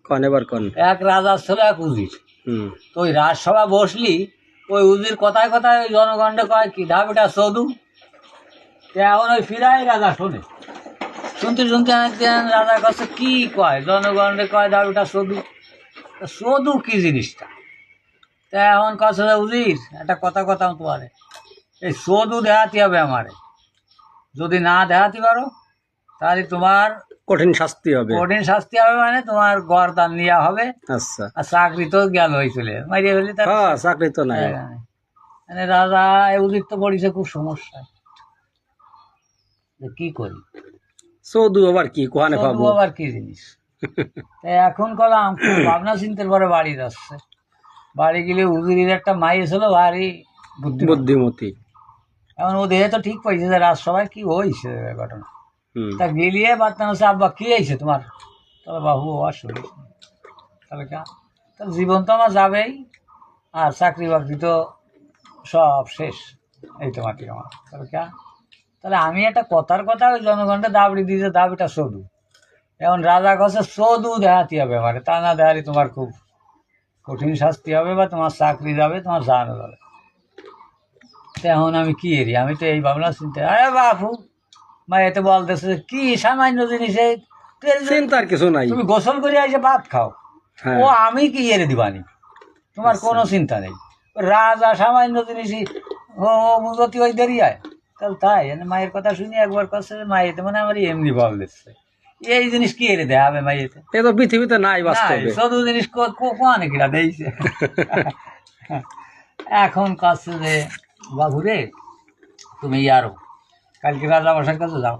কোন এবার কোন এক রাজা ছিল এক উজির। তো ওই রাজসভা বসলি, ওই উজির কথায় কথায় ওই জনগণে কয় কি ধাবিটা চদু। এখন ওই ফিরাই রাজা শোনে, শুনতে শুনতে একদিন রাজার কাছে কি কয়, জনগণে কয় ধাবিটা চদু। চদু কি জিনিসটা? তা এখন কাছে উজির একটা কথা কথা তোমারে, এই চদু দেখাতে হবে আমারে। যদি না দেখাতে পারো তাহলে তোমার কঠিন শাস্তি হবে। কঠিন শাস্তি হবে, মানে তোমার গরদান নেওয়া হবে। আচ্ছা, আর চাকরি তো গেল হয়েছিল, মারিয়ে ফেলি তার। হ্যাঁ চাকরি তো নাই। মানে রাজা উদিত তো পড়েছে খুব সমস্যা, যে কি করি, চৌধু আবার কি কোহানে চদু পাবো? আবার কি জিনিস। তাই এখন কলাম খুব ভাবনা চিন্তার পরে বাড়ি যাচ্ছে। বাড়ি গেলে উজুরির একটা মাই ছিল ভারী বুদ্ধিমতী। এখন ও দেহে তো ঠিক পাইছে যে রাজসভায় কি হয়েছে ঘটনা। তা গেলিয়ে বার্তা হচ্ছে, আব্বা কি হয়েছে তোমার? তাহলে বাবু আসলে তাহলে তাহলে জীবন তো আমার যাবেই, আর চাকরি বাকরি তো সব শেষ, এই তো মাটি আমার। তাহলে তাহলে আমি একটা কথার কথা ওই জনগণটা দাবড়ি দিয়েছে, দাবিটা চদু। এখন রাজা কাছে চদু দেখাতে হবে আমারে, তা না দেখালে তোমার খুব কঠিন শাস্তি হবে, বা তোমার চাকরি যাবে, তোমার জানো যাবে। এখন আমি কি এরি, আমি তো এই ভাবনা চিন্তা, আরে বাপু মা এতে বলতেছে কি সামান্য জিনিসে চিন্তার কিছু নাই। তুমি গোসল করে এসে ভাত খাও, ও আমি কি এরে দিবানি, তোমার কোনো চিন্তা নেই। রাজা সামান্য জিনিসই ও বুঝতে ওই দেরি হয়। তাহলে তাই মায়ের কথা শুনি একবার কাছে মায়েতে মানে আমার এমনি বল দিচ্ছে, এই জিনিস কি এরে দেয়া হবে মাইয়েতে? এ তো পৃথিবীতে নাই বাস্তবে। শুধু জিনিস কোয়ানে কিনা দিয়েছে। এখন কাছে যে বাবু রে তুমি আরো কালকে রাজা মশাইয়ের কাছে যাও,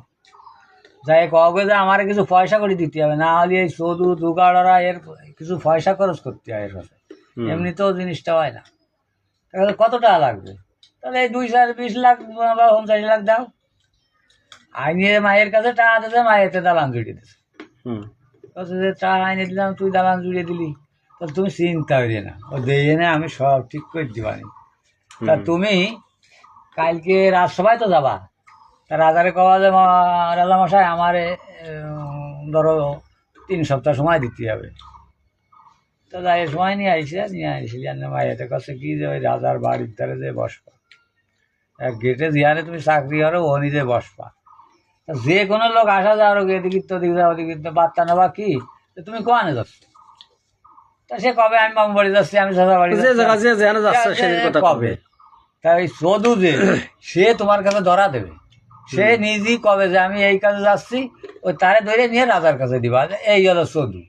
যাই কবে যে আমার কিছু পয়সা করে দিতে হবে, না হলে এই সদু দুগাড়া এর কিছু পয়সা খরচ করতে হয় এর কাছে, এমনি তো জিনিসটা হয় না। তাহলে কত টাকা লাগবে? তাহলে এই 2-20 লাখ বা 50 লাখ দাও। আইনে মায়ের কাছে টাকা দিতে, মায়েতে দালান জুড়িয়ে দিচ্ছে। যে টাকা আইনে দিলাম, তুই দালান জুড়িয়ে দিলি, তাহলে তুমি চিন্তা করিয়ে না, ও দিয়ে না আমি সব ঠিক করে দিবানি। তা তুমি কালকে রাজসভায় তো যাবা, তা রাজারে কওয়া যে রাজা মশাই আমারে ধরো 3 সপ্তাহ সময় দিতে হবে। তো যাই সময় নিয়ে আইসিলি মায়ের কাছে কি যে ওই রাজার বাড়ির ধারে যে বসবা, এক গেটে জিয়ারে তুমি চাকরি করো, ও নিজে বসবা। তা যে কোনো লোক আসা যাওয়ার এদিকে তো ওদিকে যাও, ওদিকে তো বার্তা নেবা কি তুমি কোয়ানে যাচ্ছ? তা সে কবে আমি মামু বাড়ি যাচ্ছি, আমি সাদা বাড়ি কবে। তাই চদু যে সে তোমার কাছে ধরা দেবে, সে নিজেই কবে যে আমি এই কাজে যাচ্ছি, ওই তারে ধরে নিয়ে রাজার কাছে দিবা, এই হলো চদু।